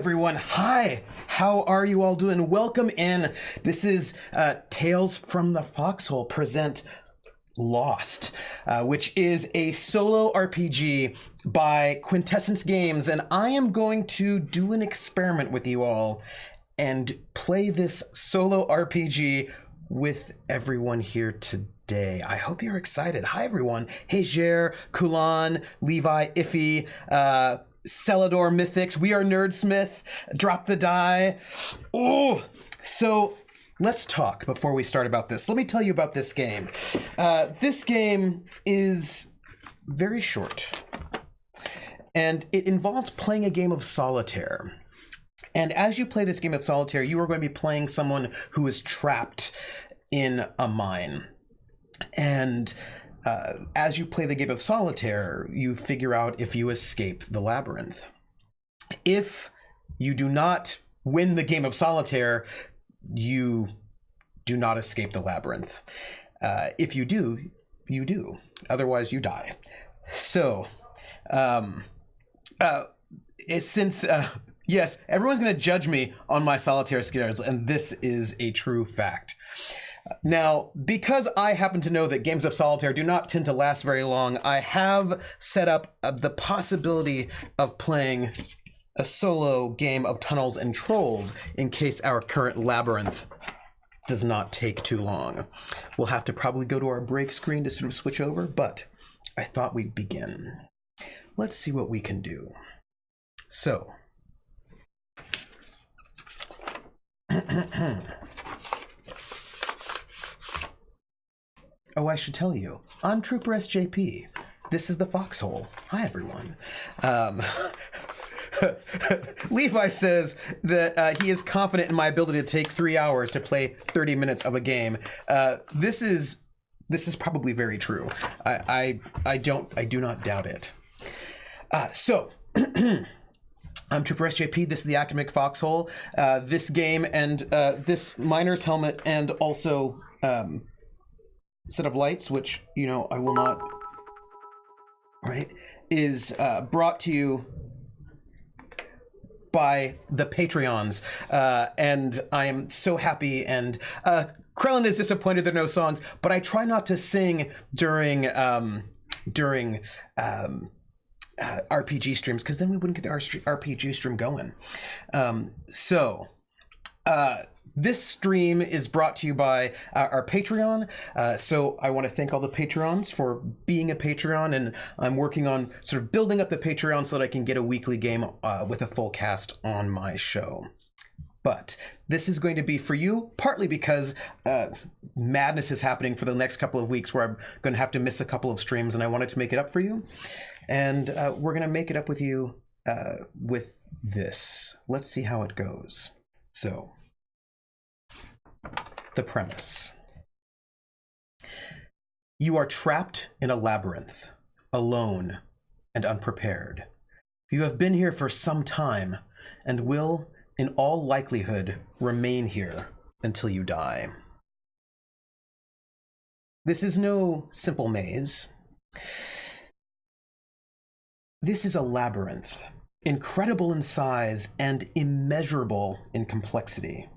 everyone. Hi. How are you all doing? Welcome in. This is Tales from the Foxhole present Lost, which is a solo RPG by Quintessence Games, and I am going to do an experiment with you all and play this solo RPG with everyone here today. I hope you're excited. Hi, everyone. Hey, Jer, Kulan, Levi, Iffy, Celador, Mythics. We are Nerdsmith. Drop the die. Oh, so let's talk before we start about this. Let me tell you about this game. This game is very short, and it involves playing a game of Solitaire. And as you play this game of Solitaire, you are going to be playing someone who is trapped in a mine. And as you play the game of Solitaire, you figure out if you escape the labyrinth. If you do not win the game of Solitaire, you do not escape the labyrinth. If you do, you do. Otherwise, you die. So, yes, everyone's going to judge me on my Solitaire skills, and this is a true fact. Now, because I happen to know that games of Solitaire do not tend to last very long, I have set up the possibility of playing a solo game of Tunnels and Trolls in case our current labyrinth does not take too long. We'll have to probably go to our break screen to sort of switch over, but I thought we'd begin. Let's see what we can do. So, oh, I should tell you, I'm troopersjp. This is the Foxhole. Hi, everyone. Levi says that he is confident in my ability to take 3 hours to play 30 minutes of a game. This is probably very true. I do not doubt it. So. I'm troopersjp. This is the academic Foxhole. This game and this miner's helmet and also set of lights, which, you know, I will not, right, is brought to you by the Patreons. And I am so happy, and Krellin is disappointed there are no songs, but I try not to sing during RPG streams, because then we wouldn't get the RPG stream going. This stream is brought to you by our Patreon. So I want to thank all the Patreons for being a Patreon, and I'm working on sort of building up the Patreon so that I can get a weekly game with a full cast on my show. But this is going to be for you, partly because madness is happening for the next couple of weeks where I'm going to have to miss a couple of streams, and I wanted to make it up for you. And we're going to make it up with you with this. Let's see how it goes. So, the premise. You are trapped in a labyrinth, alone and unprepared. You have been here for some time and will, in all likelihood, remain here until you die. This is no simple maze. This is a labyrinth, incredible in size and immeasurable in complexity.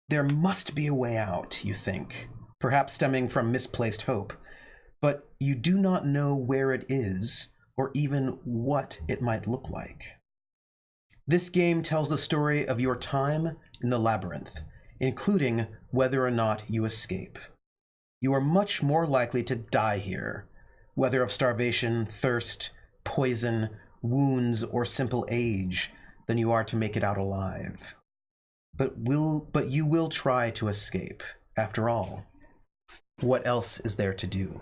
There must be a way out, you think, perhaps stemming from misplaced hope, but you do not know where it is or even what it might look like. This game tells the story of your time in the labyrinth, including whether or not you escape. You are much more likely to die here, whether of starvation, thirst, poison, wounds, or simple age, than you are to make it out alive. But you will try to escape. After all, what else is there to do?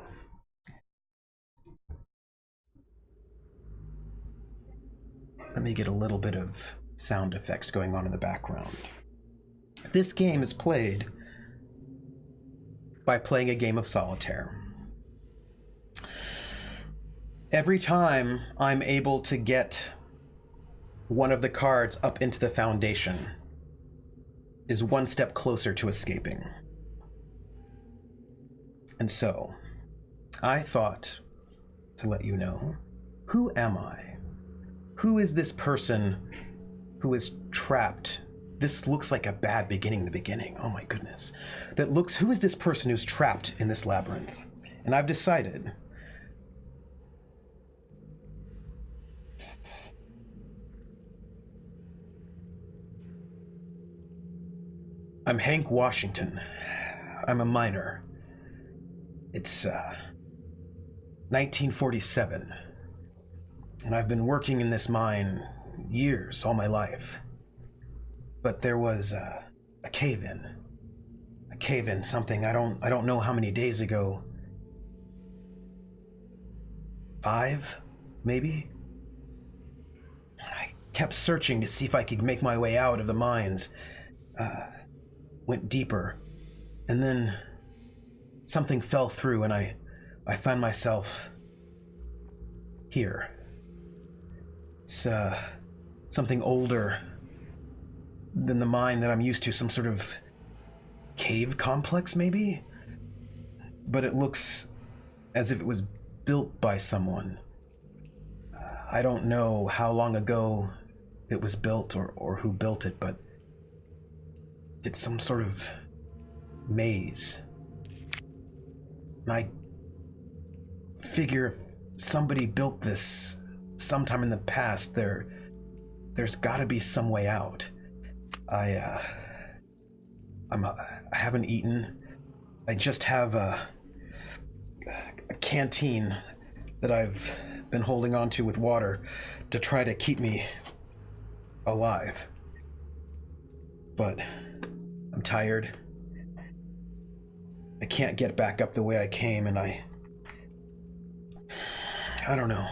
Let me get a little bit of sound effects going on in the background. This game is played by playing a game of Solitaire. Every time I'm able to get one of the cards up into the foundation is one step closer to escaping. And so, I thought to let you know, who am I? Who is this person who is trapped. This looks like a bad beginning, the beginning. Oh my goodness. Who is this person who's trapped in this labyrinth? And I've decided I'm Hank Washington. I'm a miner. It's 1947. And I've been working in this mine years, all my life. But there was a cave-in. A cave-in, something I don't know how many days ago. 5, maybe? I kept searching to see if I could make my way out of the mines. Went deeper. And then something fell through and I found myself here. It's something older than the mine that I'm used to, some sort of cave complex maybe? But it looks as if it was built by someone. I don't know how long ago it was built or who built it, but it's some sort of maze. And I figure if somebody built this sometime in the past, there's gotta be some way out. I haven't eaten. I just have a canteen that I've been holding on to with water to try to keep me alive. But I'm tired. I can't get back up the way I came, and I don't know.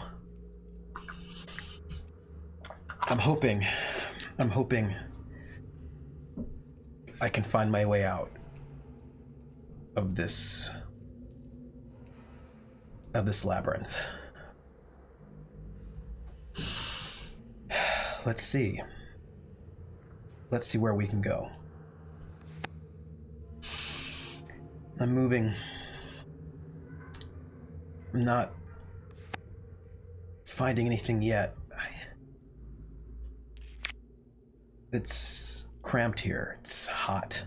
I'm hoping I can find my way out of this labyrinth. Let's see where we can go. I'm moving. I'm not finding anything yet. It's cramped here. It's hot.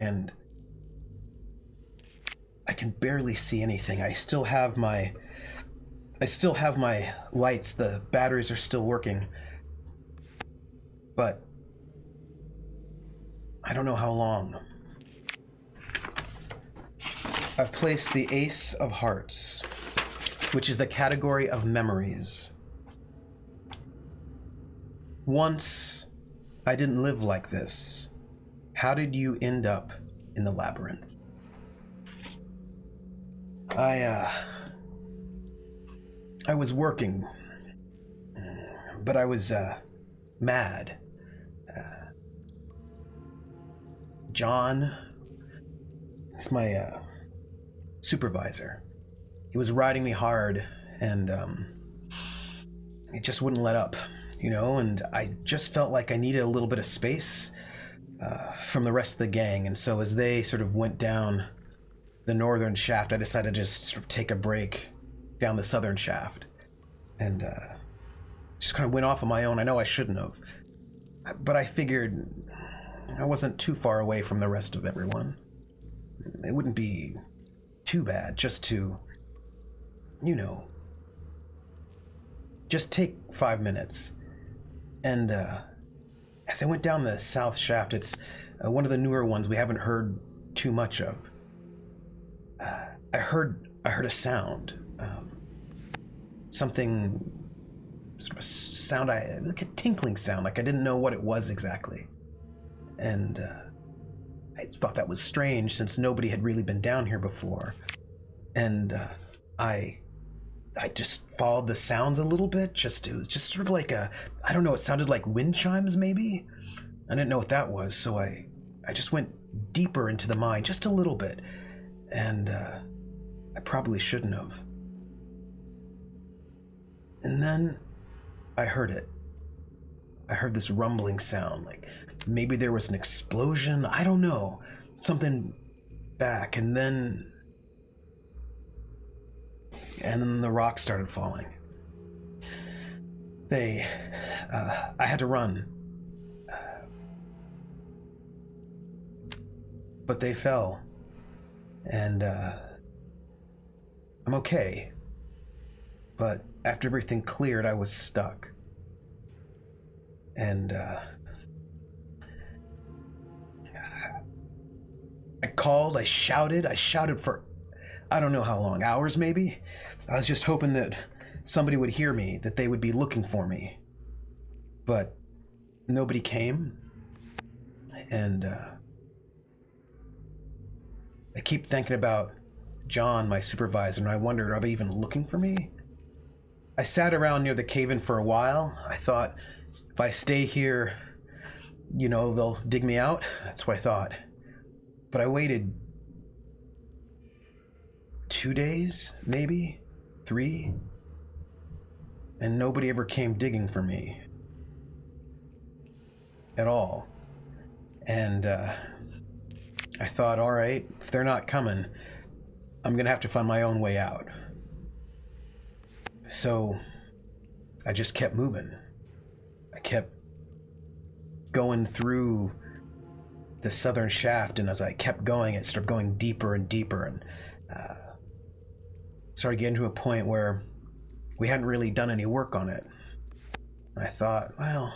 And I can barely see anything. I still have my lights. The batteries are still working. But I don't know how long. I've placed the Ace of Hearts, which is the category of memories. Once, I didn't live like this. How did you end up in the labyrinth? I was working, but I was mad. John is my supervisor. He was riding me hard, and he just wouldn't let up, you know, and I just felt like I needed a little bit of space from the rest of the gang. And so as they sort of went down the northern shaft, I decided to just sort of take a break down the southern shaft, and just kind of went off on my own. I know I shouldn't have, but I figured I wasn't too far away from the rest of everyone. It wouldn't be too bad just to, you know, just take 5 minutes. And as I went down the south shaft, it's one of the newer ones we haven't heard too much of. I heard a sound, something, sort of a sound, like a tinkling sound, like I didn't know what it was exactly. And I thought that was strange since nobody had really been down here before. And I just followed the sounds a little bit. It was just sort of like I don't know, it sounded like wind chimes maybe? I didn't know what that was, so I just went deeper into the mine, just a little bit. And I probably shouldn't have. And then I heard it. I heard this rumbling sound, like maybe there was an explosion, I don't know, something back, and then the rocks started falling. They, I had to run. But they fell. And, I'm okay. But after everything cleared, I was stuck. And, I called, I shouted for, I don't know how long, hours maybe? I was just hoping that somebody would hear me, that they would be looking for me. But nobody came. And, I keep thinking about John, my supervisor, and I wondered, are they even looking for me? I sat around near the cave-in for a while. I thought, if I stay here, you know, they'll dig me out. That's what I thought. But I waited 2 days, maybe 3, and nobody ever came digging for me at all. And I thought, all right, if they're not coming, I'm gonna have to find my own way out. So I just kept moving. I kept going through the southern shaft, and as I kept going, it started going deeper and deeper, and started getting to a point where we hadn't really done any work on it. I thought, well,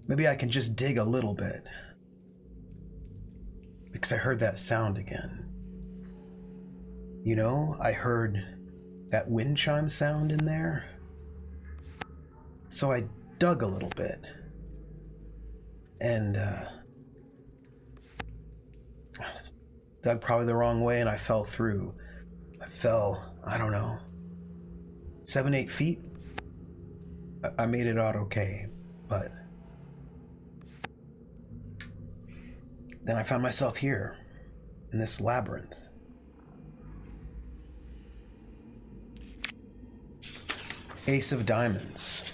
maybe I can just dig a little bit. Because I heard that sound again. You know, I heard that wind chime sound in there. So I dug a little bit. And dug probably the wrong way, and I fell through. I fell, I don't know, 7, 8 feet. I made it out okay, but then I found myself here, in this labyrinth. Ace of Diamonds.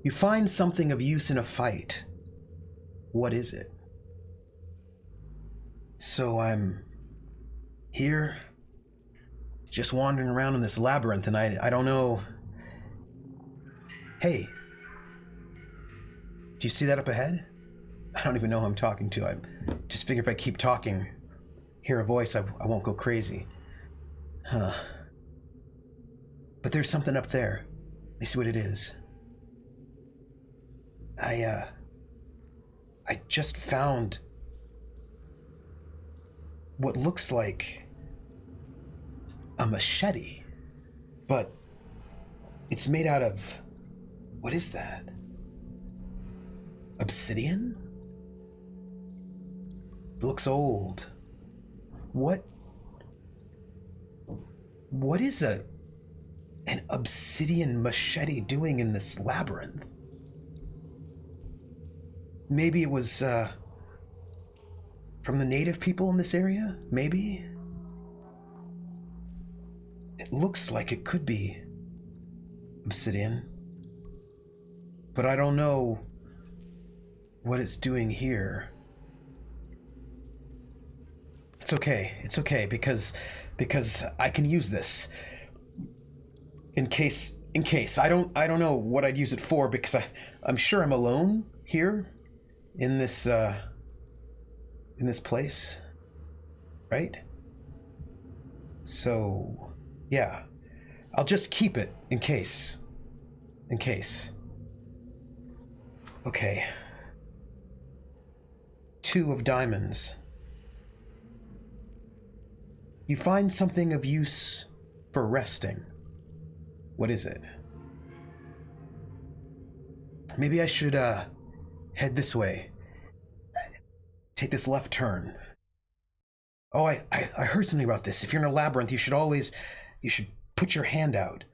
You find something of use in a fight. What is it? So I'm here, just wandering around in this labyrinth, and I don't know. Hey. Do you see that up ahead? I don't even know who I'm talking to. I just figure if I keep talking, hear a voice, I won't go crazy. Huh. But there's something up there. Let me see what it is. I just found what looks like a machete, but it's made out of, what is that? Obsidian? It looks old. What is an obsidian machete doing in this labyrinth? Maybe it was from the native people in this area? Maybe? It looks like it could be obsidian, but I don't know what it's doing here. It's okay, because I can use this in case I don't know what I'd use it for, because I'm sure I'm alone here in this place, right? So yeah, I'll just keep it in case. Okay. 2 of diamonds. You find something of use for resting. What is it? Maybe I should head this way. Take this left turn. Oh, I heard something about this. If you're in a labyrinth, you should put your hand out,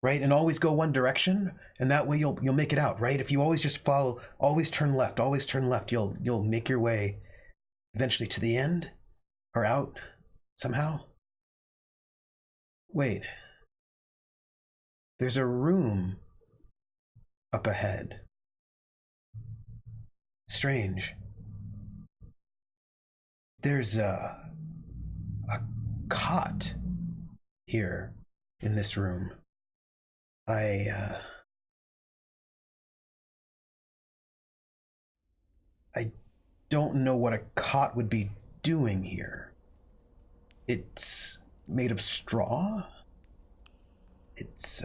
right? And always go one direction, and that way you'll make it out, right? If you always just follow, always turn left, you'll make your way eventually to the end or out somehow. Wait. There's a room up ahead. Strange. There's a cot here in this room. I don't know what a cot would be doing here. It's made of straw. It's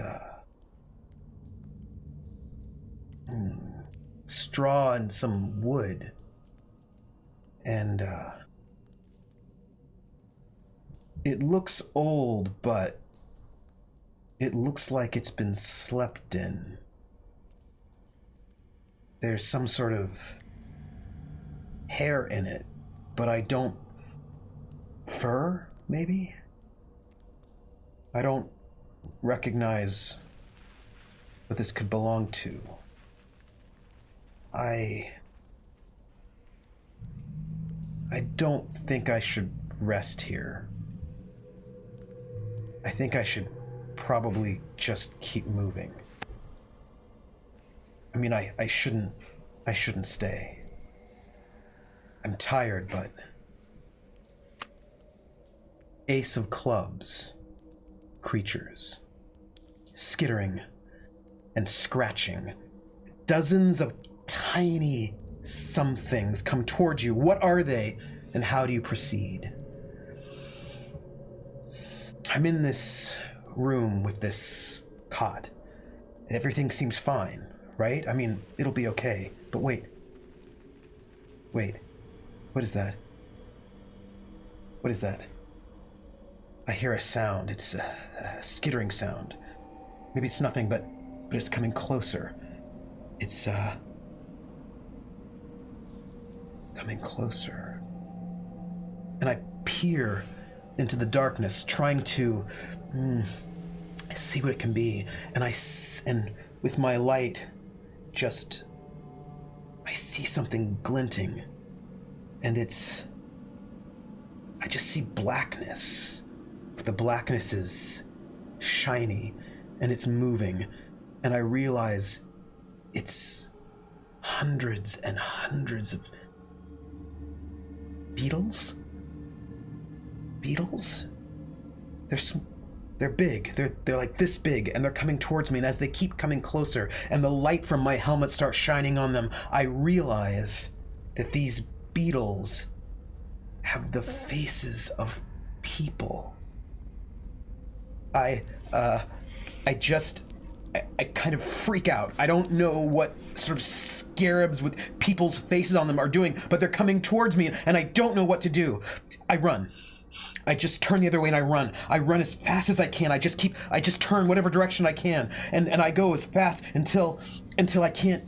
straw and some wood. And it looks old, but it looks like it's been slept in. There's some sort of hair in it, but I don't... Fur, maybe? I don't recognize what this could belong to. I don't think I should rest here. I think I should probably just keep moving. I mean, I shouldn't stay. I'm tired, but... Ace of clubs. Creatures. Skittering and scratching. Dozens of tiny somethings come towards you. What are they, and how do you proceed? I'm in this room with this cot. Everything seems fine, right? I mean, it'll be okay. But wait. Wait. What is that? What is that? I hear a sound. It's a skittering sound. Maybe it's nothing, but it's coming closer. It's coming closer. And I peer into the darkness, trying to see what it can be. And and with my light, I see something glinting. And I just see blackness. But the blackness is shiny, and it's moving. And I realize it's hundreds and hundreds of beetles? Beetles? They're big. They're like this big, and they're coming towards me. And as they keep coming closer, and the light from my helmet starts shining on them, I realize that these beetles have the faces of people. I kind of freak out. I don't know what sort of scarabs with people's faces on them are doing, but they're coming towards me, and I don't know what to do. I run. I just turn the other way and I run. I run as fast as I can. I just turn whatever direction I can, and I go as fast until I can't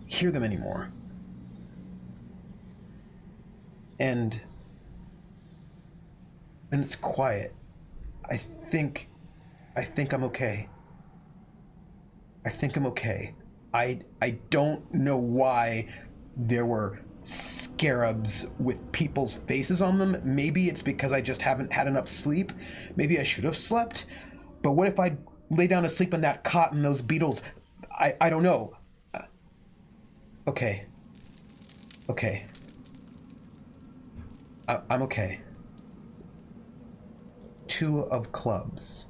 hear them anymore. And then it's quiet. I think I'm okay. I think I'm okay. I don't know why there were scarabs with people's faces on them. Maybe it's because I just haven't had enough sleep. Maybe I should have slept. But what if I lay down to sleep in that cot and those beetles? I don't know. Okay. Okay. I'm okay. 2 of clubs.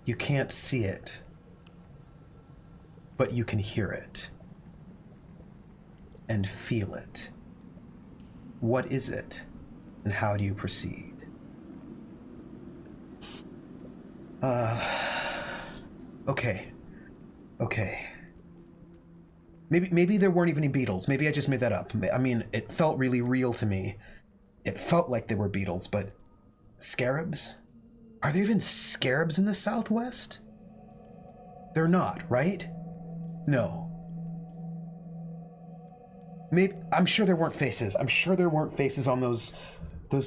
You can't see it, but you can hear it and feel it. What is it, and how do you proceed? Okay. Maybe there weren't even any beetles. Maybe I just made that up. I mean, it felt really real to me. It felt like there were beetles, but scarabs? Are there even scarabs in the Southwest? They're not, right? No. Maybe I'm sure there weren't faces. I'm sure there weren't faces on those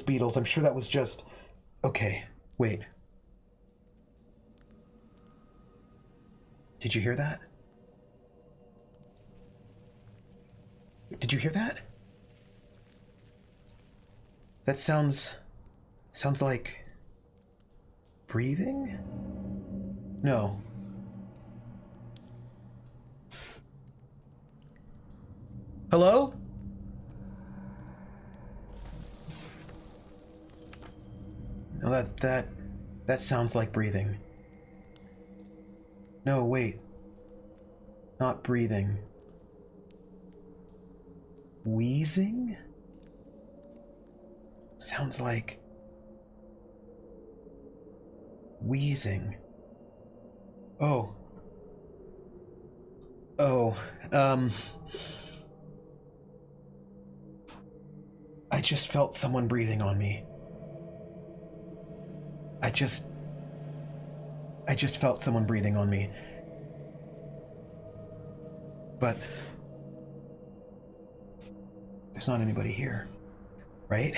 beetles. I'm sure that was just... Okay, wait. Did you hear that? Did you hear that? That sounds like breathing? No. Hello? That sounds like breathing. No, wait. Not breathing. Wheezing? Sounds like... wheezing. Oh. Oh, I just felt someone breathing on me. I just felt someone breathing on me. But there's not anybody here, right?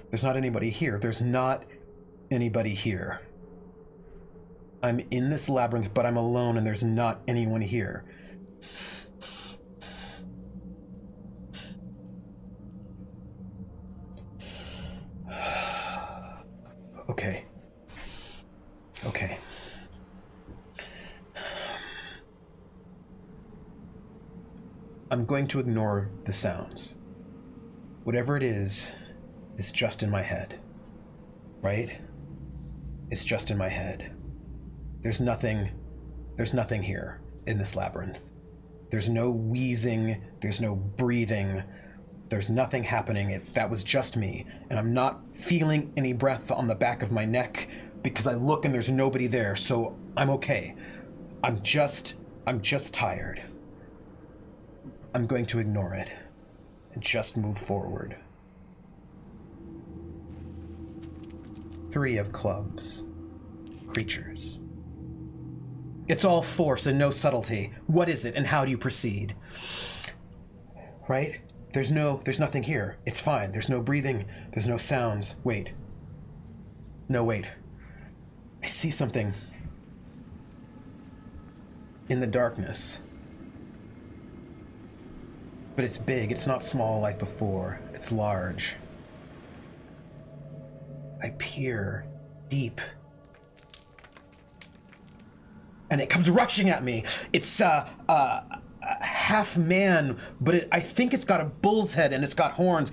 There's not anybody here. There's not anybody here. I'm in this labyrinth, but I'm alone and there's not anyone here. Okay. Okay. I'm going to ignore the sounds. Whatever it is just in my head. Right? It's just in my head. There's nothing here in this labyrinth. There's no wheezing, there's no breathing, there's nothing happening. That was just me, and I'm not feeling any breath on the back of my neck because I look and there's nobody there, so I'm okay. I'm just tired. I'm going to ignore it and just move forward. 3 of clubs. Creatures. It's all force and no subtlety. What is it and how do you proceed? Right? There's nothing here. It's fine. There's no breathing. There's no sounds. Wait. No, wait. I see something in the darkness. But it's big. It's not small like before. It's large. I peer deep. And it comes rushing at me. It's half man, but I think it's got a bull's head and it's got horns.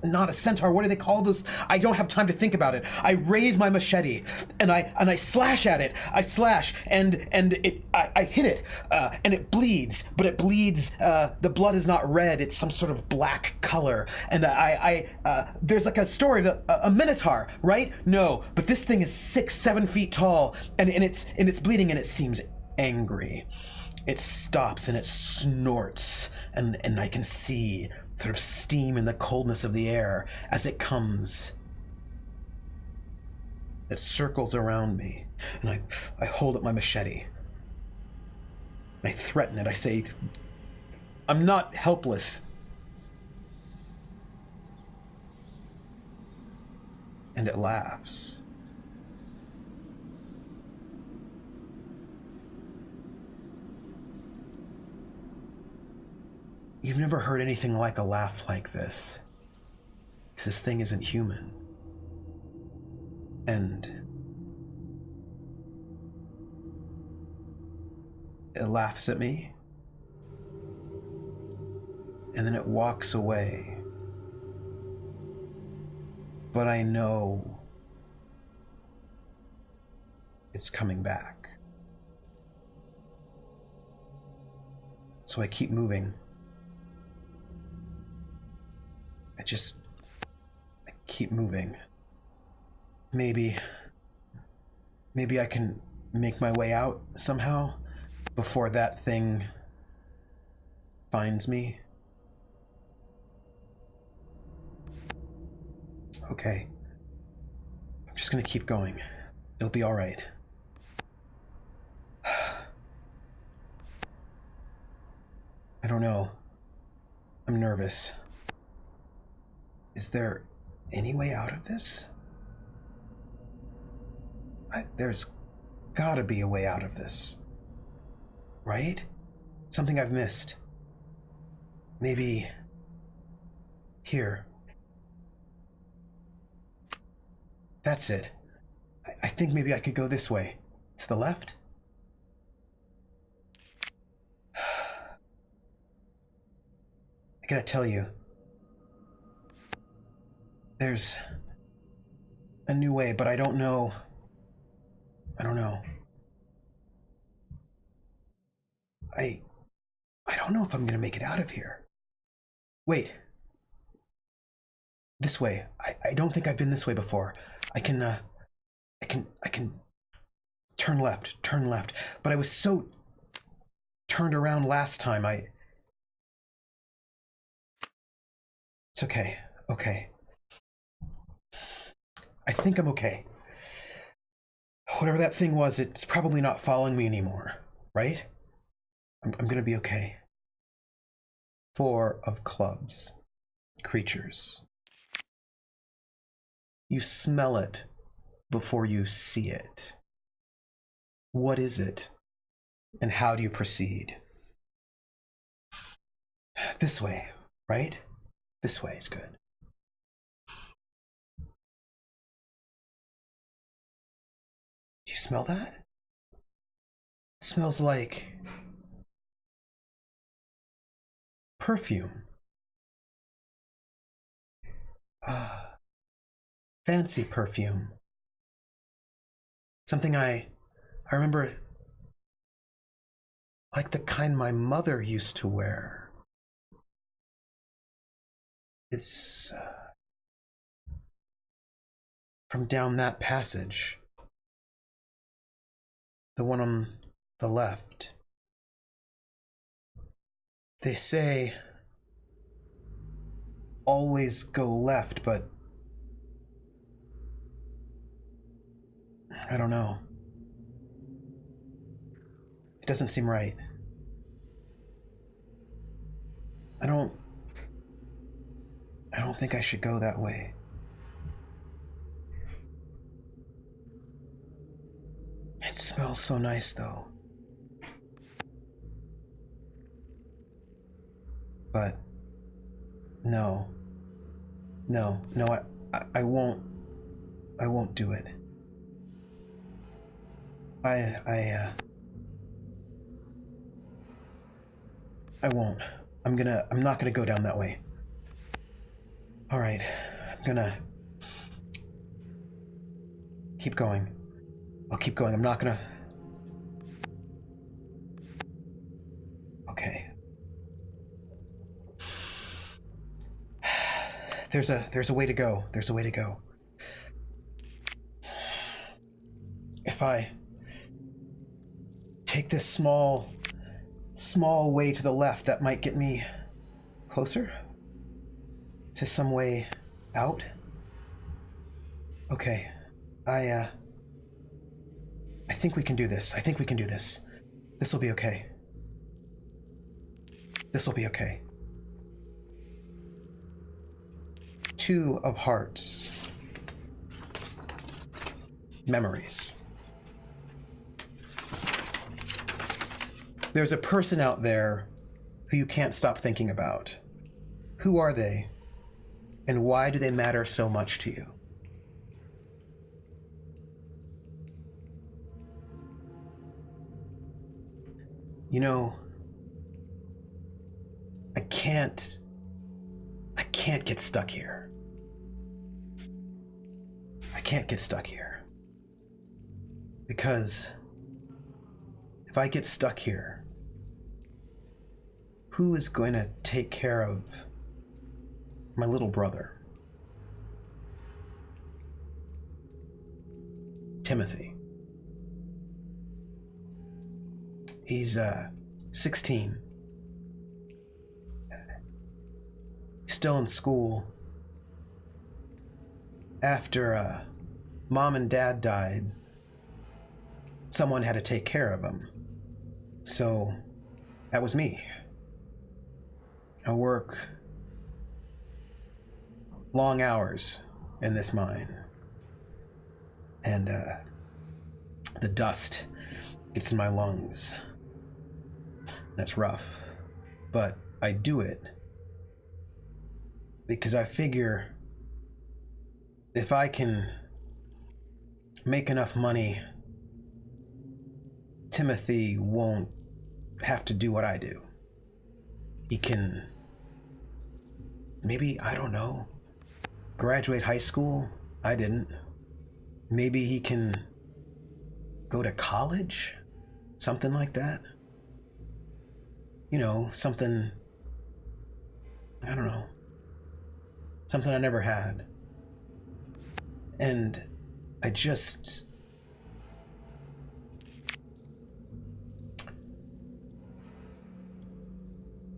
Not a centaur. What do they call those? I don't have time to think about it. I raise my machete and I slash at it. I slash and I hit it and it bleeds, but it bleeds. The blood is not red. It's some sort of black color. And there's like a story of a minotaur, right? No, but this thing is 6-7 feet tall and it's bleeding and it seems angry. It stops and it snorts, and I can see sort of steam in the coldness of the air as it comes. It circles around me, and I hold up my machete. I threaten it. I say, I'm not helpless. And it laughs. You've never heard anything like a laugh like this. This thing isn't human. And it laughs at me. And then it walks away. But I know it's coming back. So I keep moving. I keep moving. Maybe I can make my way out somehow before that thing finds me. Okay. I'm just gonna keep going. It'll be all right. I don't know. I'm nervous. Is there any way out of this? There's gotta be a way out of this. Right? Something I've missed. Maybe here. That's it. I think maybe I could go this way. To the left? I gotta tell you. There's a new way, but I don't know. I don't know. I don't know if I'm gonna make it out of here. Wait. This way. I don't think I've been this way before. I can turn left. But I was so turned around last time. It's okay. Okay. I think I'm okay. Whatever that thing was, it's probably not following me anymore, right? I'm gonna be okay. 4 of clubs. Creatures. You smell it before you see it. What is it? And how do you proceed? This way, right? This way is good. Do you smell that? It smells like perfume. Fancy perfume. Something I remember, like the kind my mother used to wear. It's from down that passage. The one on the left. They say always go left, but I don't know. It doesn't seem right. I don't think I should go that way. It smells so nice though. But no, I won't do it. I won't. I'm not gonna go down that way. All right, I'm gonna keep going. I'll keep going. I'm not gonna. Okay. There's a way to go. There's a way to go. If I take this small way to the left, that might get me closer to some way out. Okay. I think we can do this. I think we can do this. This will be okay. This will be okay. 2 of hearts. Memories. There's a person out there who you can't stop thinking about. Who are they? And why do they matter so much to you? You know, I can't get stuck here. I can't get stuck here. Because if I get stuck here, who is going to take care of my little brother? Timothy. He's 16. Still in school. After Mom and Dad died, someone had to take care of him. So that was me. I work long hours in this mine. And the dust gets in my lungs. That's rough. But I do it because I figure if I can make enough money, Timothy won't have to do what I do. He can maybe, I don't know, graduate high school. I didn't. Maybe he can go to college? Something like that? You know, something... I don't know. Something I never had. And I just...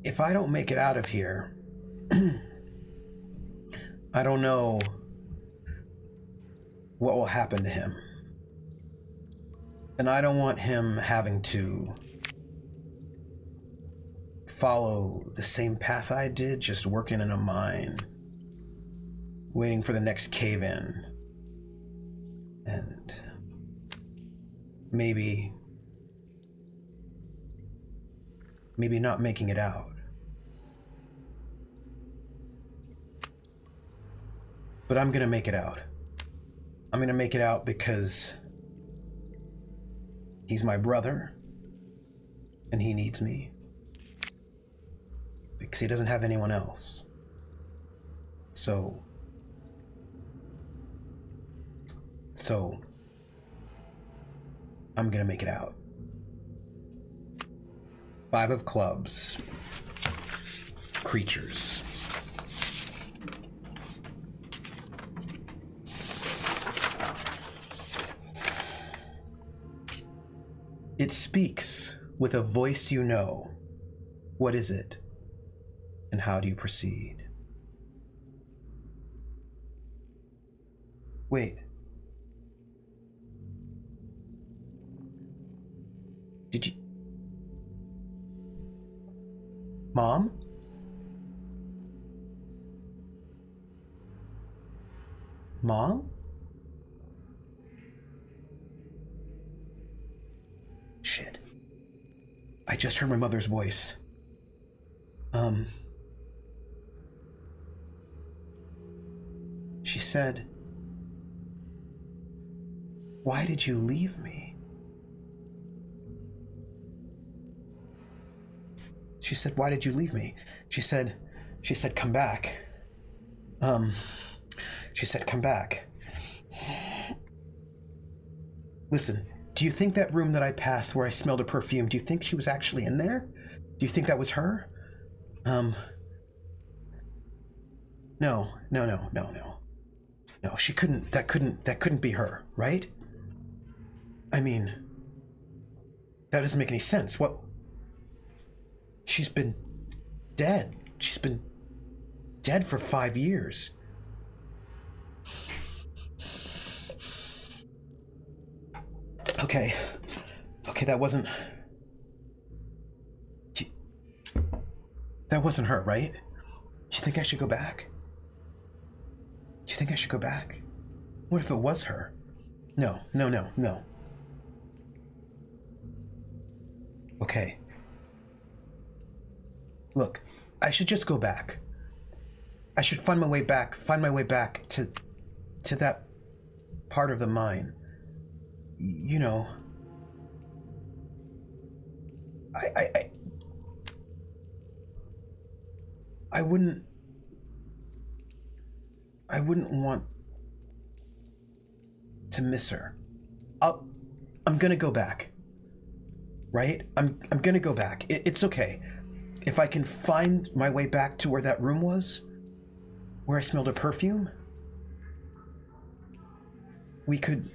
If I don't make it out of here, I don't know what will happen to him. And I don't want him having to follow the same path I did, just working in a mine, waiting for the next cave-in, and maybe not making it out. But I'm gonna make it out. I'm gonna make it out because he's my brother, and he needs me. Because he doesn't have anyone else. So I'm gonna make it out. 5 of clubs. Creatures. It speaks with a voice you know. What is it? And how do you proceed? Wait. Did you... Mom? Mom? Shit. I just heard my mother's voice. She said, "Why did you leave me?" She said, "Why did you leave me?" She said, "Come back." She said, "Come back." Listen, do you think that room that I passed where I smelled a perfume, do you think she was actually in there? Do you think that was her? No. No, she couldn't, that couldn't be her, right? I mean, that doesn't make any sense. What? She's been dead. She's been dead for 5 years. Okay, that wasn't her, right? Do you think I should go back? Do you think I should go back? What if it was her? No. Okay. Look, I should just go back. I should find my way back to that part of the mine. You know, I wouldn't want to miss her. I'm gonna go back. Right? I'm gonna go back. It's okay. If I can find my way back to where that room was, where I smelled a perfume, we could...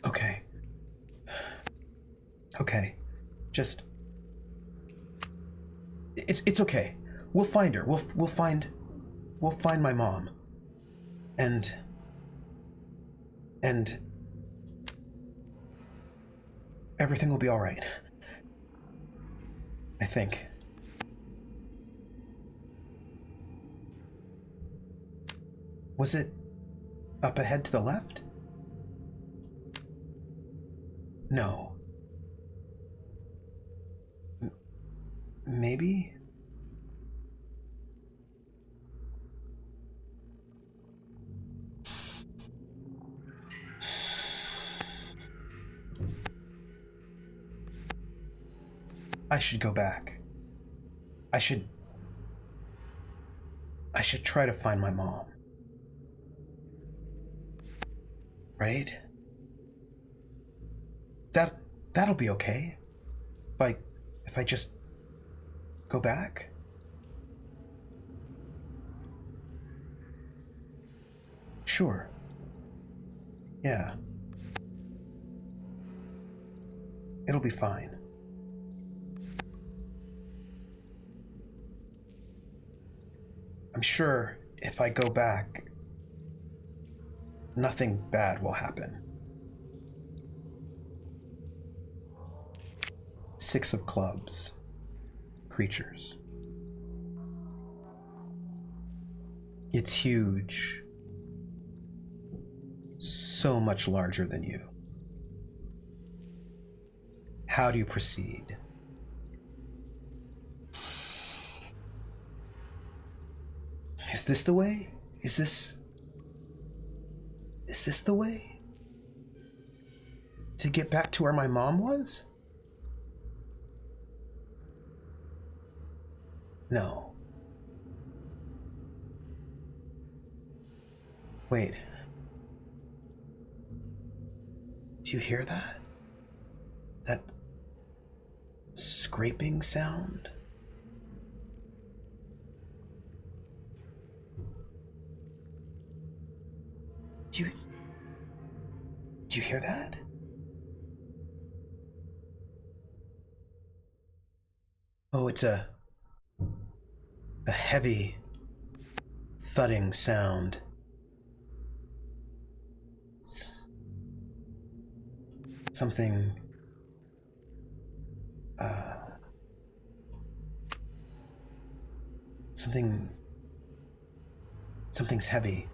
Okay. Just... It's okay. We'll find her. We'll find my mom. And everything will be all right. I think. Was it up ahead to the left? No. Maybe? I should go back. I should try to find my mom. right? That'll be okay. If I just go back? Sure. Yeah. It'll be fine. I'm sure if I go back, nothing bad will happen. 6 of clubs. Creatures. It's huge. So much larger than you. How do you proceed? Is this the way? Is this the way? To get back to where my mom was? No. Wait. Do you hear that? That scraping sound? Do you hear that? Oh, it's a heavy thudding sound. It's something something's heavy.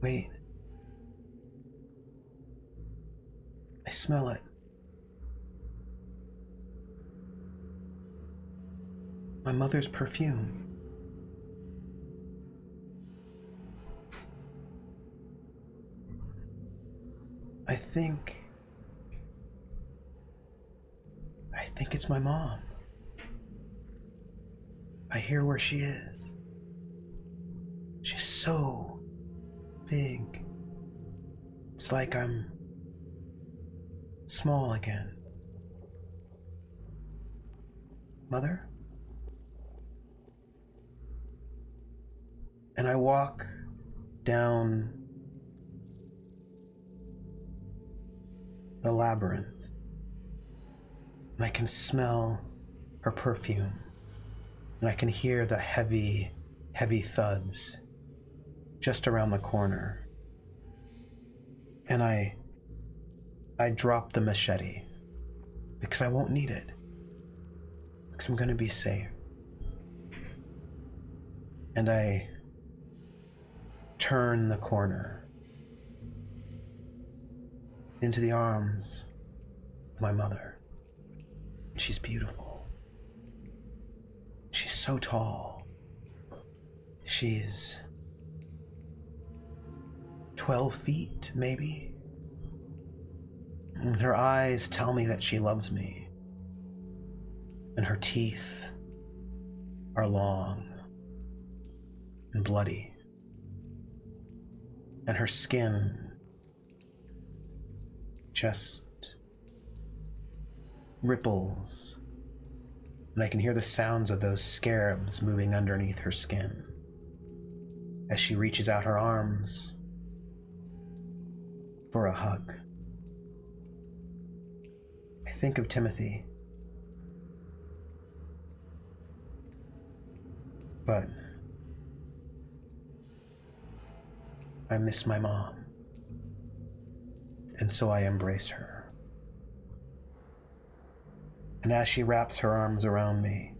Wait. I smell it. My mother's perfume. I think it's my mom. I hear where she is. She's so big. It's like I'm small again. Mother? And I walk down the labyrinth, and I can smell her perfume, and I can hear the heavy, heavy thuds just around the corner. And I drop the machete because I won't need it, because I'm gonna be safe. And I turn the corner into the arms of my mother. She's beautiful. She's so tall. She's 12 feet, maybe. And her eyes tell me that she loves me. And her teeth are long and bloody. And her skin just ripples. And I can hear the sounds of those scarabs moving underneath her skin as she reaches out her arms for a hug. I think of Timothy, but I miss my mom, and so I embrace her. And as she wraps her arms around me,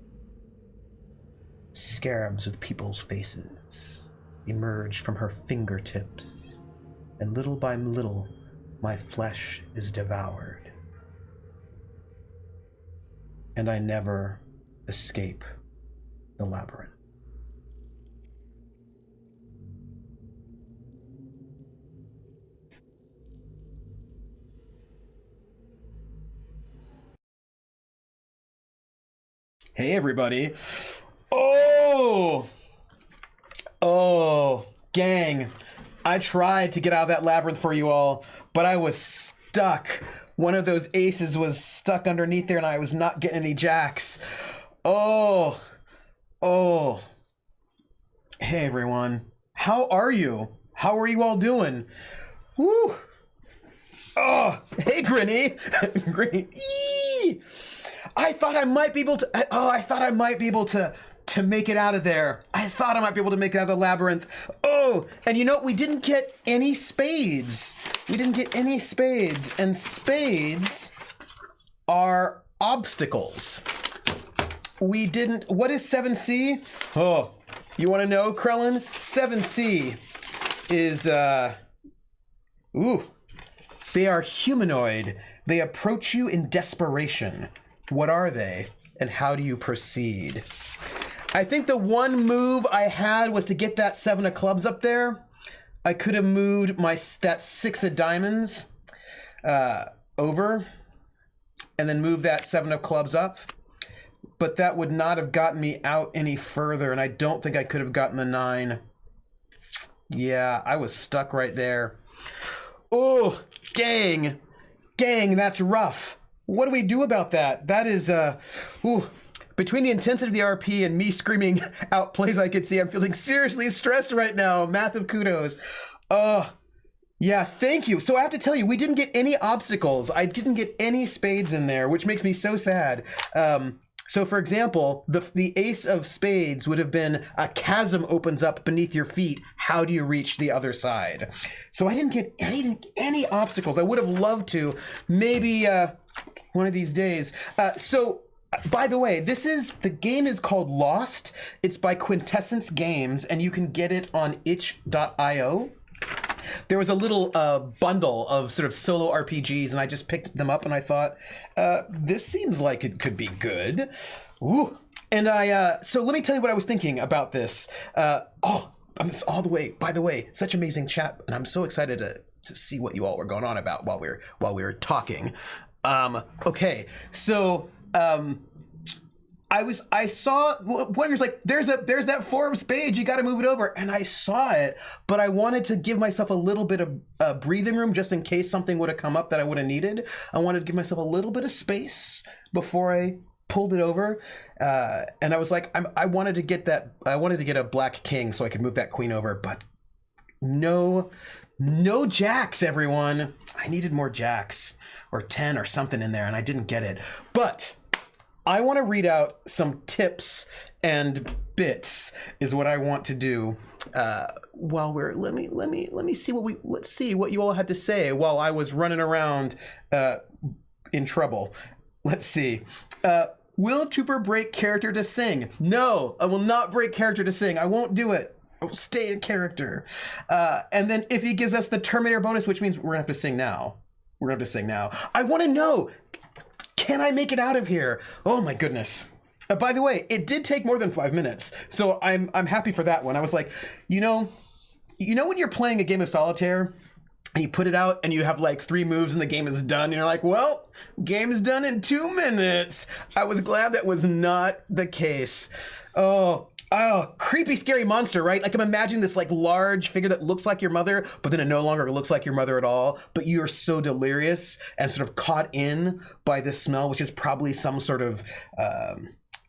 scarabs with people's faces emerge from her fingertips, and little by little, my flesh is devoured. And I never escape the labyrinth. Hey everybody. Oh! Oh, gang. I tried to get out of that labyrinth for you all, but I was stuck. One of those aces was stuck underneath there and I was not getting any jacks. Oh. Hey, everyone. How are you? How are you all doing? Woo. Oh, hey, Grinny. Grinny. Eee! I thought I might be able to make it out of there. I thought I might be able to make it out of the labyrinth. Oh, and you know, we didn't get any spades. And spades are obstacles. We didn't, what is 7C? Oh, you want to know, Krellin? 7C is, they are humanoid. They approach you in desperation. What are they, and how do you proceed? I think the one move I had was to get that 7 of clubs up there. I could have moved that 6 of diamonds over and then move that 7 of clubs up. But that would not have gotten me out any further, and I don't think I could have gotten the 9. Yeah, I was stuck right there. Oh, gang, that's rough. What do we do about that? That is, between the intensity of the RP and me screaming out plays I could see, I'm feeling seriously stressed right now. Massive kudos. Yeah, thank you. So I have to tell you, we didn't get any obstacles. I didn't get any spades in there, which makes me so sad. So for example, the ace of spades would have been a chasm opens up beneath your feet. How do you reach the other side? So I didn't get any obstacles. I would have loved to, maybe one of these days. By the way, the game is called Lost. It's by Quintessence Games, and you can get it on itch.io. There was a little bundle of sort of solo RPGs, and I just picked them up, and I thought, this seems like it could be good. Ooh. And so let me tell you what I was thinking about this. I'm all the way, by the way, such amazing chat, and I'm so excited to see what you all were going on about while we were talking. Okay, so I saw Warrior's like, there's that 4 of spades, you got to move it over, and I saw it, but I wanted to give myself a little bit of breathing room just in case something would have come up that I would have needed. I wanted to give myself a little bit of space before I pulled it over, and I was like, I wanted to get a black king so I could move that queen over, but no jacks, everyone. I needed more jacks or 10 or something in there, and I didn't get it. But I want to read out some tips and bits is what I want to do. While we're let's see what you all had to say while I was running around in trouble. Let's see. Will Trooper break character to sing? No, I will not break character to sing. I won't do it. I will stay in character. And then if he gives us the Terminator bonus, which means we're gonna have to sing now. I want to know. Can I make it out of here? Oh my goodness. By the way, it did take more than 5 minutes, so I'm happy for that one. I was like, you know when you're playing a game of solitaire and you put it out and you have like 3 moves and the game is done, and you're like, well, game is done in 2 minutes. I was glad that was not the case. Oh, creepy, scary monster, right? Like I'm imagining this like large figure that looks like your mother, but then it no longer looks like your mother at all. But you're so delirious and sort of caught in by this smell, which is probably some sort of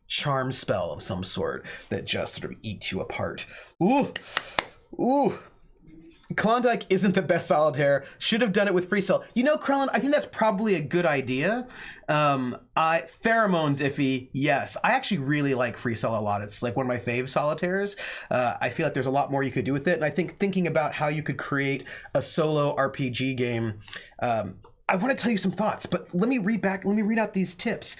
charm spell of some sort that just sort of eats you apart. Ooh. Klondike isn't the best solitaire. Should have done it with free cell. You know, Krellin, I think that's probably a good idea. Pheromones iffy, yes. I actually really like free cell a lot. It's like one of my fave solitaires. I feel like there's a lot more you could do with it. And I think thinking about how you could create a solo RPG game, I want to tell you some thoughts, but let me read out these tips.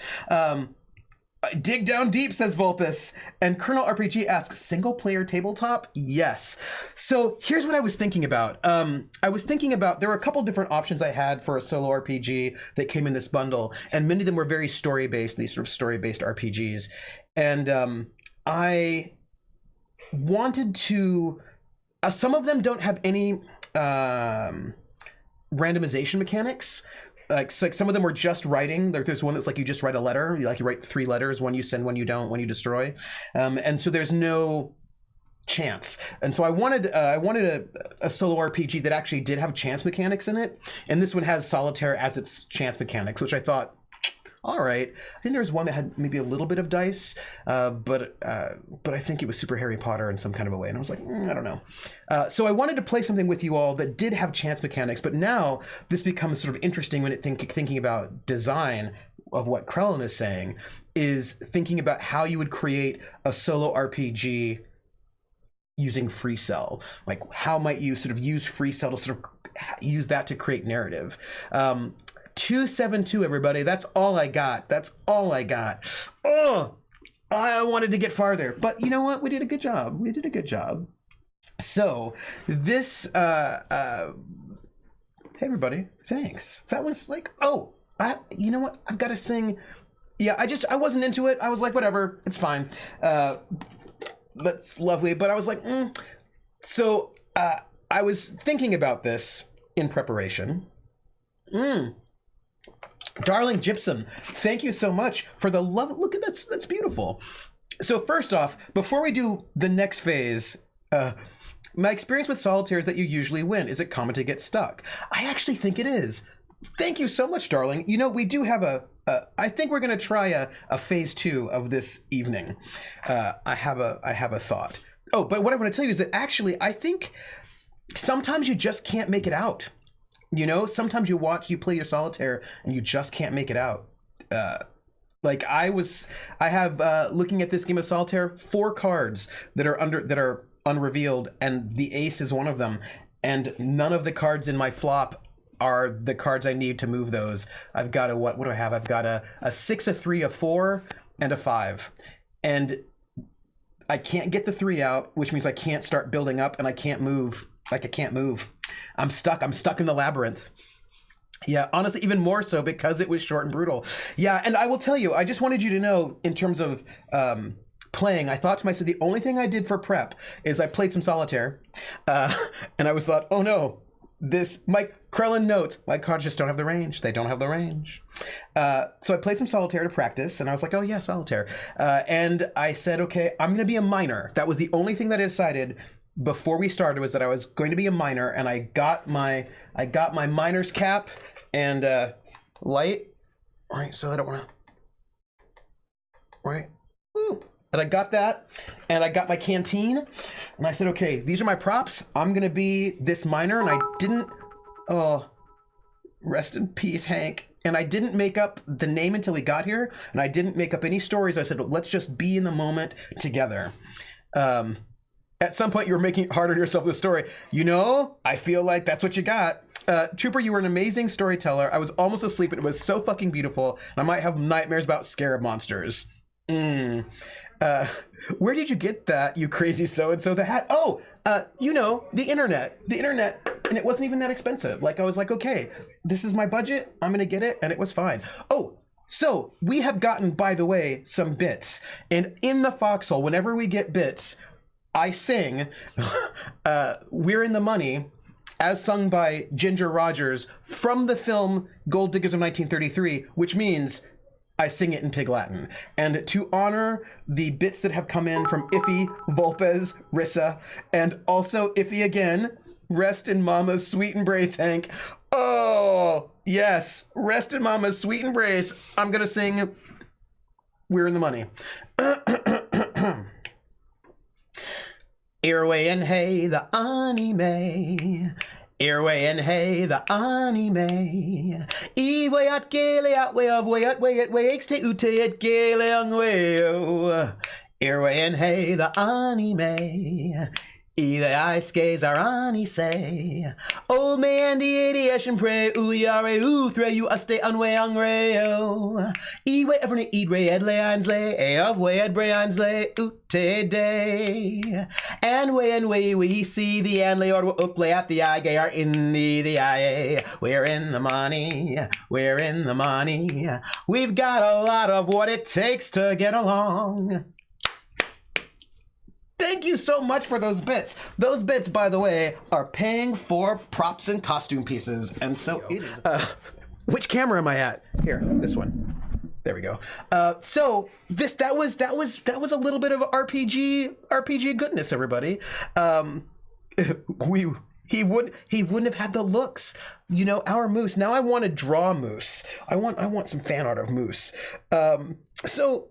Dig down deep, says Vulpus. And Colonel RPG asks, single player tabletop? Yes. So here's what I was thinking about. There were a couple different options I had for a solo RPG that came in this bundle, and many of them were very story-based, these sort of story-based RPGs. And I wanted to, some of them don't have any randomization mechanics. Like some of them were just writing. There's one that's like you just write a letter. You write 3 letters, one you send, one you don't, one you destroy. And so there's no chance, and so I wanted a solo RPG that actually did have chance mechanics in it, and this one has Solitaire as its chance mechanics, which I thought, all right. I think there was one that had maybe a little bit of dice, but I think it was super Harry Potter in some kind of a way, and I was like, I don't know. So I wanted to play something with you all that did have chance mechanics, but now this becomes sort of interesting when thinking about design of what Krellin is saying, is thinking about how you would create a solo RPG using free cell. Like, how might you sort of use free cell to sort of use that to create narrative? 272, everybody. That's all I got. That's all I got. Oh, I wanted to get farther, but you know what? We did a good job. We did a good job. So this, hey everybody, thanks. That was like, you know what? I've got to sing. Yeah, I wasn't into it. I was like, whatever, it's fine. That's lovely. But I was like, So I was thinking about this in preparation. Darling Gypsum, thank you so much for the love. Look at that. That's beautiful. So first off, before we do the next phase, my experience with Solitaire is that you usually win. Is it common to get stuck? I actually think it is. Thank you so much, darling. You know, we do have I think we're going to try a phase 2 of this evening. I have a thought. Oh, but what I want to tell you is that actually, I think sometimes you just can't make it out. You know, sometimes you play your Solitaire and you just can't make it out. Like I have looking at this game of Solitaire, 4 cards that are unrevealed, and the ace is one of them, and none of the cards in my flop are the cards I need to move those. I've got a, what do I have? I've got a 6, a 3, a 4, and a 5. And I can't get the 3 out, which means I can't start building up, and I can't move. Like, I can't move. I'm stuck in the labyrinth. Yeah, honestly, even more so because it was short and brutal. Yeah, and I will tell you, I just wanted you to know, in terms of playing, I thought to myself, the only thing I did for prep is I played some Solitaire, and I was thought, oh no, Mike Krellin notes, my cards just don't have the range. They don't have the range. So I played some Solitaire to practice, and I was like, oh yeah, Solitaire. And I said, okay, I'm going to be a miner. That was the only thing that I decided before we started, was that I was going to be a miner, and I got my miner's cap and light. All right, so I don't want to. Right. Ooh. And I got that, and I got my canteen, and I said, okay, these are my props. I'm going to be this miner, and I didn't, rest in peace, Hank. And I didn't make up the name until we got here, and I didn't make up any stories. I said, let's just be in the moment together. At some point, you were making it hard on yourself with the story. You know, I feel like that's what you got. Trooper, you were an amazing storyteller. I was almost asleep, and it was so fucking beautiful. And I might have nightmares about scarab monsters. Where did you get that, you crazy so-and-so? The hat? Oh, you know, the internet, and it wasn't even that expensive. Like, I was like, okay, this is my budget. I'm going to get it. And it was fine. Oh, so we have gotten, by the way, some bits. And in the foxhole, whenever we get bits, I sing We're in the Money, as sung by Ginger Rogers from the film Gold Diggers of 1933, which means I sing it in Pig Latin. And to honor the bits that have come in from Iffy, Volpez, Rissa, and also Iffy again, rest in Mama's sweet embrace, Hank. Oh, yes, rest in Mama's sweet embrace. I'm going to sing We're in the Money. Earway and hey, the anime. Earway and hey, the anime. Eway at gale at way of way at xte ute at gale ang way. Earway and hey, the anime. Either I skays are ani say. Old man the adiation pray uyare uthre you aste unway angreo. Ewe everne idre ed leans lay of way ed brains lay ute day. And way we see the anlay or uplay at the eye gay are in the eye. We're in the money. We're in the money. We've got a lot of what it takes to get along. Thank you so much for those bits. Those bits, by the way, are paying for props and costume pieces. And so, which camera am I at? Here, this one. There we go. So that was a little bit of RPG goodness, everybody. He wouldn't have had the looks, our Moose. Now I want to draw Moose. I want some fan art of Moose. So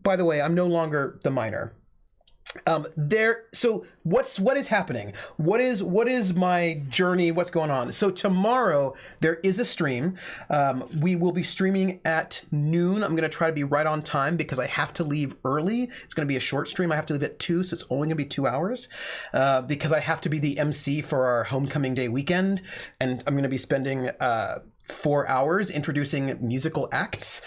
by the way, I'm no longer the miner. So what is happening? What is my journey? What's going on? So tomorrow there is a stream. We will be streaming at noon. I'm going to try to be right on time because I have to leave early. It's going to be a short stream. I have to leave at 2, so it's only going to be 2 hours, because I have to be the MC for our homecoming day weekend. And I'm going to be spending 4 hours introducing musical acts.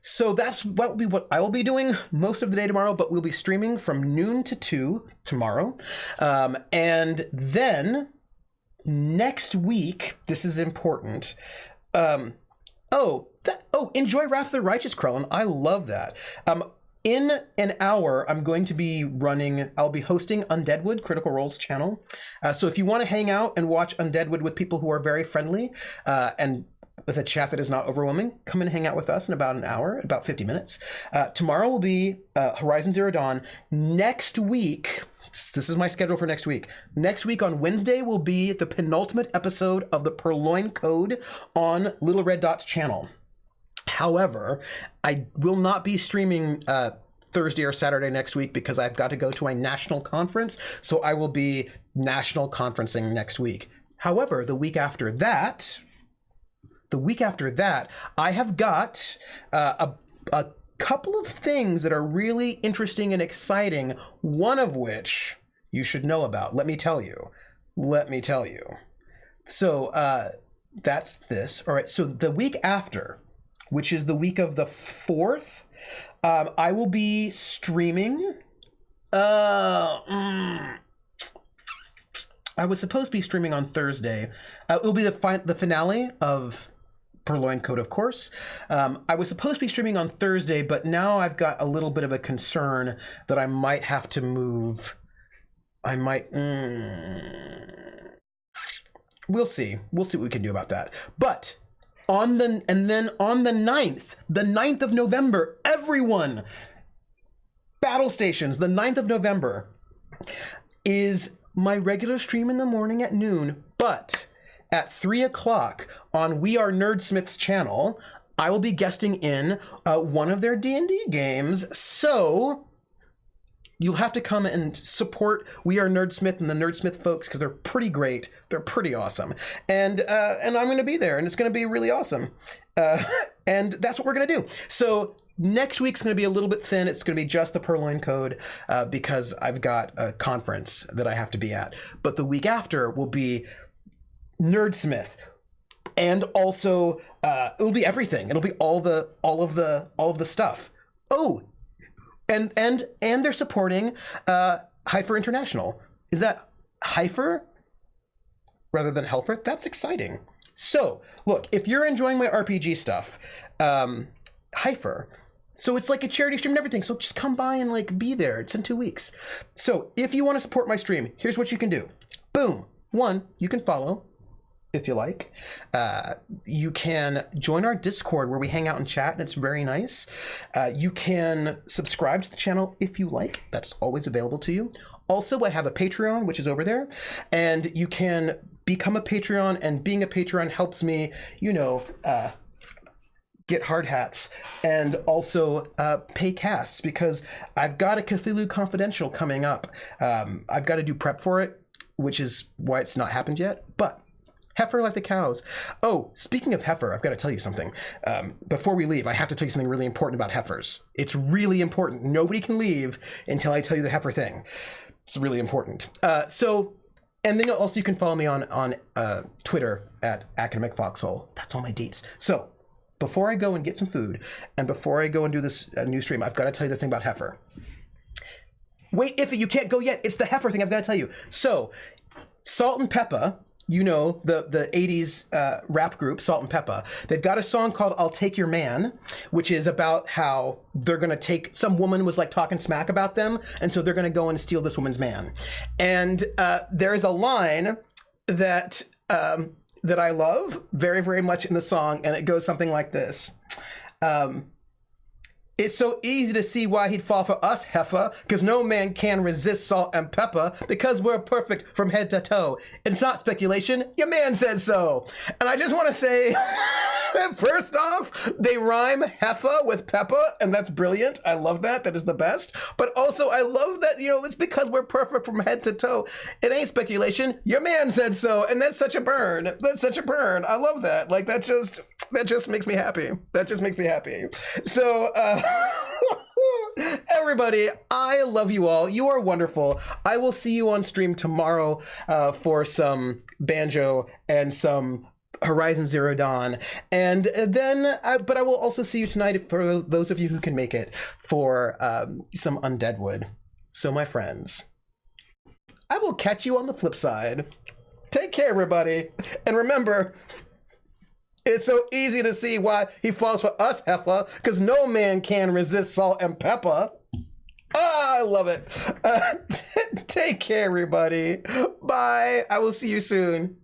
So that's what I will be doing most of the day tomorrow, but we'll be streaming from noon to 2 tomorrow. And then next week, this is important. Enjoy Wrath of the Righteous, Krellin. I love that. In an hour, I'll be hosting Undeadwood, Critical Role's channel. So if you want to hang out and watch Undeadwood with people who are very friendly, and with a chat that is not overwhelming, come and hang out with us in about an hour, about 50 minutes. Tomorrow will be Horizon Zero Dawn. Next week, this is my schedule for next week. Next week on Wednesday will be the penultimate episode of the Purloin Code on Little Red Dot's channel. However, I will not be streaming Thursday or Saturday next week because I've got to go to a national conference. So I will be national conferencing next week. However, the week after that, I have got a couple of things that are really interesting and exciting, one of which you should know about. Let me tell you. So that's this. All right, so the week after, which is the week of the 4th, I will be streaming. I was supposed to be streaming on Thursday. It will be the finale of Purloin Code, of course. I was supposed to be streaming on Thursday, but now I've got a little bit of a concern that I might have to move. We'll see what we can do about that. But on the 9th of November, everyone, Battle Stations, the 9th of November is my regular stream in the morning at noon, but at 3 o'clock on We Are Nerdsmith's channel, I will be guesting in one of their D&D games. So you'll have to come and support We Are Nerdsmith and the Nerdsmith folks because they're pretty great. They're pretty awesome. And I'm going to be there, and it's going to be really awesome. And that's what we're going to do. So next week's going to be a little bit thin. It's going to be just the Purloin Code because I've got a conference that I have to be at. But the week after will be Nerdsmith, and also it'll be everything. It'll be all of the stuff. Oh, and they're supporting Heifer International. Is that Heifer rather than Helfer? That's exciting. So look, if you're enjoying my RPG stuff, Heifer. So it's like a charity stream and everything. So just come by and be there. It's in 2 weeks. So if you want to support my stream, here's what you can do. Boom. 1, you can follow if you like. You can join our Discord where we hang out and chat, and it's very nice. You can subscribe to the channel if you like. That's always available to you. Also, I have a Patreon, which is over there, and you can become a Patreon, and being a Patreon helps me, get hard hats and also pay casts, because I've got a Cthulhu Confidential coming up. I've got to do prep for it, which is why it's not happened yet, but Heifer like the cows. Oh, speaking of Heifer, I've got to tell you something. Before we leave, I have to tell you something really important about Heifers. It's really important. Nobody can leave until I tell you the Heifer thing. It's really important. And then also you can follow me on Twitter at Academic Foxhole. That's all my deets. So before I go and get some food, and before I go and do this new stream, I've got to tell you the thing about Heifer. Wait, Iffy, you can't go yet. It's the Heifer thing I've got to tell you. So, Salt and Peppa, the 80s rap group, Salt and Peppa, they've got a song called I'll Take Your Man, which is about how they're going to take, some woman was talking smack about them, and so they're going to go and steal this woman's man. And there's a line that I love very, very much in the song, and it goes something like this. It's so easy to see why he'd fall for us, heifer, because no man can resist salt and pepper, because we're perfect from head to toe. It's not speculation, your man said so. And I just want to say, first off, they rhyme heifer with pepper, and that's brilliant. I love that. That is the best. But also, I love that, it's because we're perfect from head to toe. It ain't speculation, your man said so, and that's such a burn. That's such a burn. I love that. Like, that just makes me happy. That just makes me happy. So, everybody, I love you all. You are wonderful. I will see you on stream tomorrow for some banjo and some Horizon Zero Dawn. And then, but I will also see you tonight for those of you who can make it for some Undead Wood. So, my friends, I will catch you on the flip side. Take care, everybody. And remember, it's so easy to see why he falls for us, heifer, because no man can resist salt and pepper. I love it. Take care, everybody. Bye. I will see you soon.